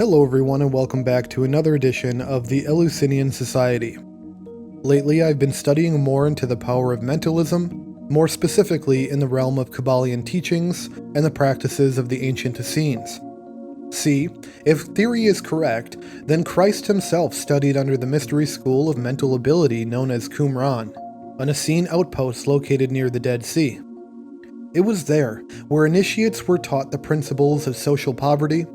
Hello everyone and welcome back to another edition of the Eleusinian Society. Lately I've been studying more into the power of mentalism, more specifically in the realm of Kybalion teachings and the practices of the ancient Essenes. See, if theory is correct, then Christ himself studied under the mystery school of mental ability known as Qumran, an Essene outpost located near the Dead Sea. It was there where initiates were taught the principles of social poverty,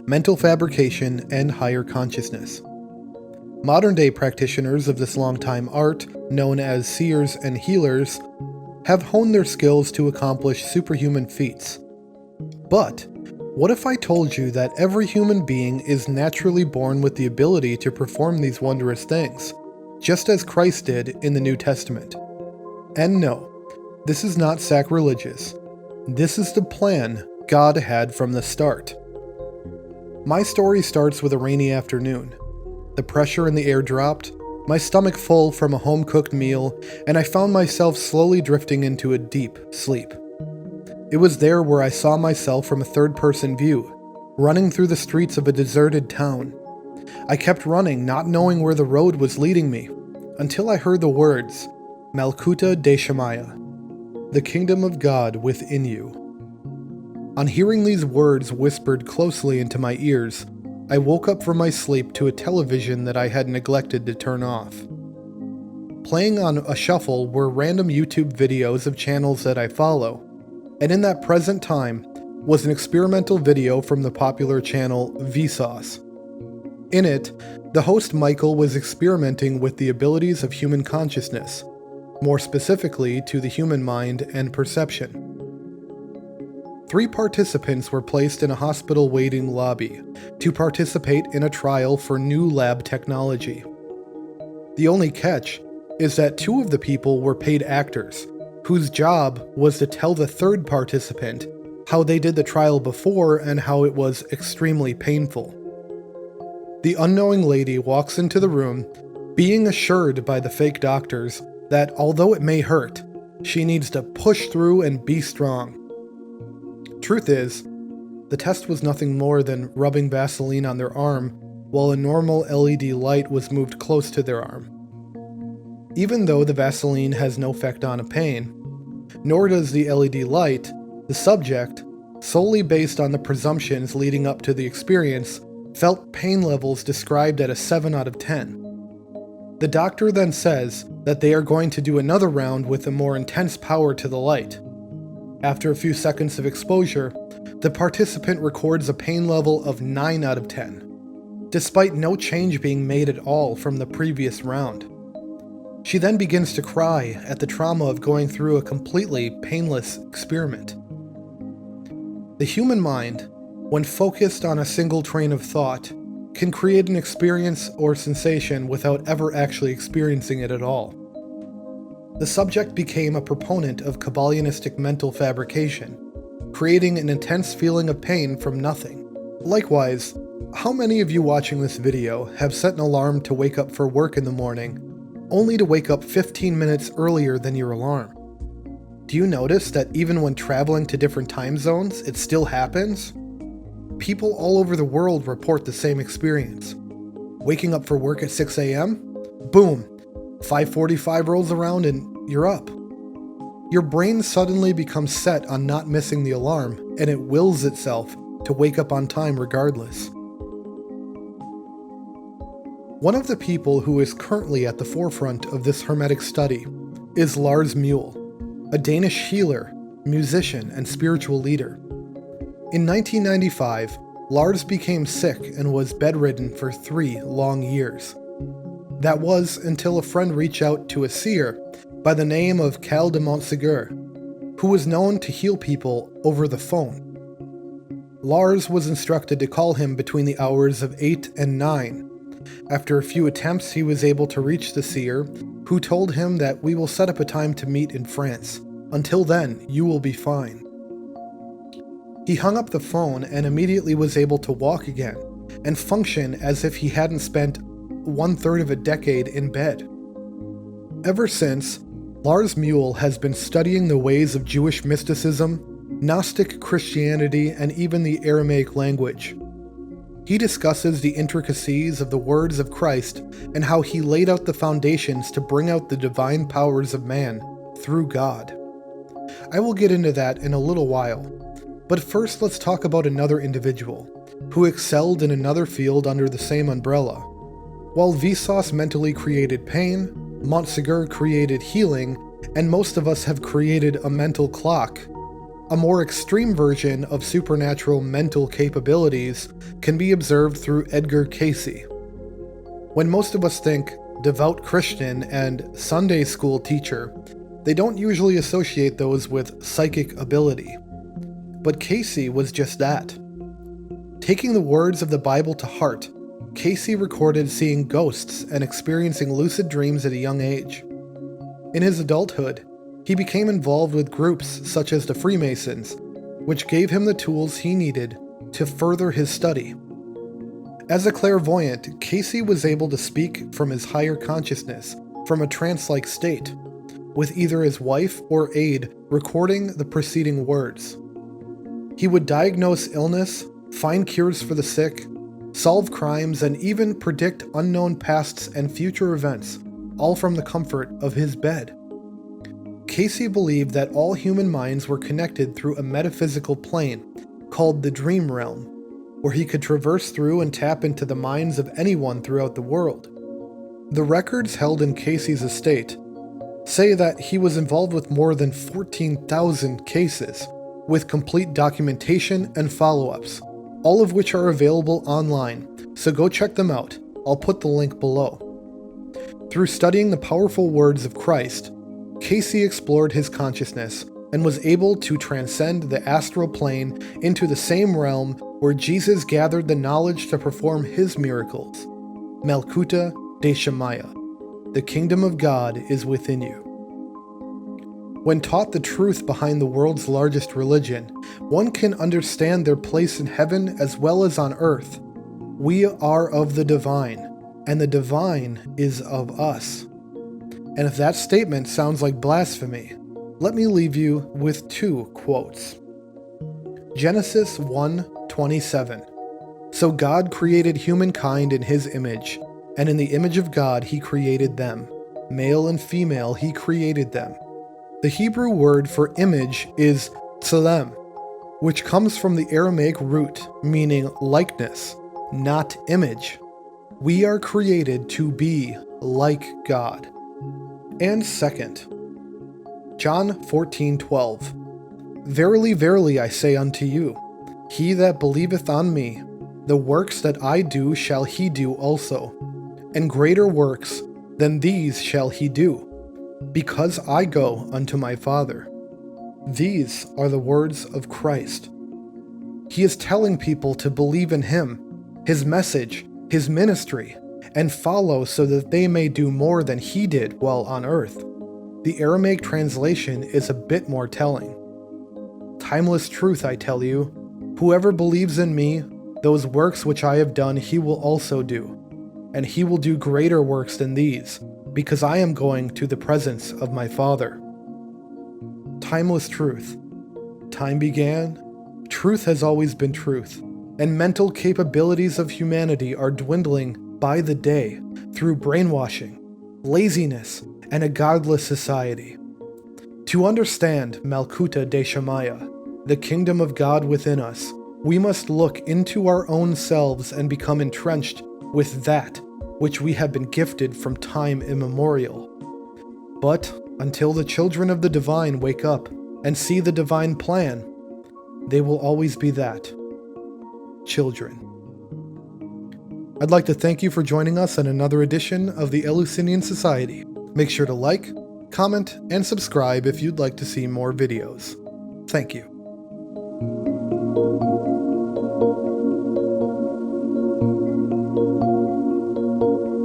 mental fabrication, and higher consciousness. Modern-day practitioners of this long-time art, known as seers and healers, have honed their skills to accomplish superhuman feats. But what if I told you that every human being is naturally born with the ability to perform these wondrous things, just as Christ did in the New Testament? And no, this is not sacrilegious. This is the plan God had from the start. My story starts with a rainy afternoon. The pressure in the air dropped, my stomach full from a home-cooked meal, and I found myself slowly drifting into a deep sleep. It was there where I saw myself from a third-person view, running through the streets of a deserted town. I kept running, not knowing where the road was leading me, until I heard the words, Malkuta de Shemaya, the kingdom of God within you. On hearing these words whispered closely into my ears, I woke up from my sleep to a television that I had neglected to turn off. Playing on a shuffle were random YouTube videos of channels that I follow, and in that present time was an experimental video from the popular channel VSauce. In it, the host Michael was experimenting with the abilities of human consciousness, more specifically to the human mind and perception. 3 participants were placed in a hospital waiting lobby to participate in a trial for new lab technology. The only catch is that 2 of the people were paid actors, whose job was to tell the third participant how they did the trial before and how it was extremely painful. The unknowing lady walks into the room, being assured by the fake doctors that although it may hurt, she needs to push through and be strong. Truth is, the test was nothing more than rubbing Vaseline on their arm while a normal LED light was moved close to their arm. Even though the Vaseline has no effect on a pain, nor does the LED light, the subject, solely based on the presumptions leading up to the experience, felt pain levels described at a 7 out of 10. The doctor then says that they are going to do another round with a more intense power to the light. After a few seconds of exposure, the participant records a pain level of 9 out of 10, despite no change being made at all from the previous round. She then begins to cry at the trauma of going through a completely painless experiment. The human mind, when focused on a single train of thought, can create an experience or sensation without ever actually experiencing it at all. The subject became a proponent of Kybalionistic mental fabrication, creating an intense feeling of pain from nothing. Likewise, how many of you watching this video have set an alarm to wake up for work in the morning, only to wake up 15 minutes earlier than your alarm? Do you notice that even when traveling to different time zones, it still happens? People all over the world report the same experience. Waking up for work at 6 a.m., boom, 5:45 rolls around and you're up. Your brain suddenly becomes set on not missing the alarm, and it wills itself to wake up on time regardless. One of the people who is currently at the forefront of this hermetic study is Lars Muhl, a Danish healer, musician, and spiritual leader. In 1995, Lars became sick and was bedridden for 3 long years. That was until a friend reached out to a seer by the name of Cayce de Montségur, who was known to heal people over the phone. Lars was instructed to call him between the hours of 8 and 9. After a few attempts, he was able to reach the seer, who told him that we will set up a time to meet in France. Until then, you will be fine. He hung up the phone and immediately was able to walk again and function as if he hadn't spent 1/3 of a decade in bed. Ever since, Lars Muhl has been studying the ways of Jewish mysticism, Gnostic Christianity, and even the Aramaic language. He discusses the intricacies of the words of Christ and how he laid out the foundations to bring out the divine powers of man through God. I will get into that in a little while, but first let's talk about another individual who excelled in another field under the same umbrella. While VSauce mentally created pain, Montsegur created healing, and most of us have created a mental clock. A more extreme version of supernatural mental capabilities can be observed through Edgar Cayce. When most of us think devout Christian and Sunday school teacher, they don't usually associate those with psychic ability. But Cayce was just that. Taking the words of the Bible to heart, Cayce recorded seeing ghosts and experiencing lucid dreams at a young age. In his adulthood, he became involved with groups such as the Freemasons, which gave him the tools he needed to further his study. As a clairvoyant, Cayce was able to speak from his higher consciousness, from a trance-like state, with either his wife or aide recording the preceding words. He would diagnose illness, find cures for the sick, solve crimes, and even predict unknown pasts and future events, all from the comfort of his bed. Cayce believed that all human minds were connected through a metaphysical plane called the dream realm, where he could traverse through and tap into the minds of anyone throughout the world. The records held in Cayce's estate say that he was involved with more than 14,000 cases, with complete documentation and follow-ups, all of which are available online, so go check them out. I'll put the link below. Through studying the powerful words of Christ, Cayce explored his consciousness and was able to transcend the astral plane into the same realm where Jesus gathered the knowledge to perform his miracles. Malkuta de Shemaya. The kingdom of God is within you. When taught the truth behind the world's largest religion, one can understand their place in heaven as well as on earth. We are of the divine, and the divine is of us. And if that statement sounds like blasphemy, let me leave you with two quotes. Genesis 1:27. So God created humankind in his image, and in the image of God he created them. Male and female he created them. The Hebrew word for image is tselem, which comes from the Aramaic root meaning likeness, not image. We are created to be like God. And second, John 14:12. Verily, verily, I say unto you, he that believeth on me, the works that I do shall he do also, and greater works than these shall he do, because I go unto my Father. These are the words of Christ. He is telling people to believe in him, his message, his ministry, and follow so that they may do more than he did while on earth. The Aramaic translation is a bit more telling. Timeless truth, I tell you, whoever believes in me, those works which I have done he will also do, and he will do greater works than these, because I am going to the presence of my Father. Timeless truth. Time began, truth has always been truth, and mental capabilities of humanity are dwindling by the day through brainwashing, laziness, and a godless society. To understand Malkuta de Shemaya, the kingdom of God within us, we must look into our own selves and become entrenched with that which we have been gifted from time immemorial. But until the children of the divine wake up and see the divine plan, they will always be that, children. I'd like to thank you for joining us on another edition of the Eleusinian Society. Make sure to like, comment, and subscribe if you'd like to see more videos. Thank you.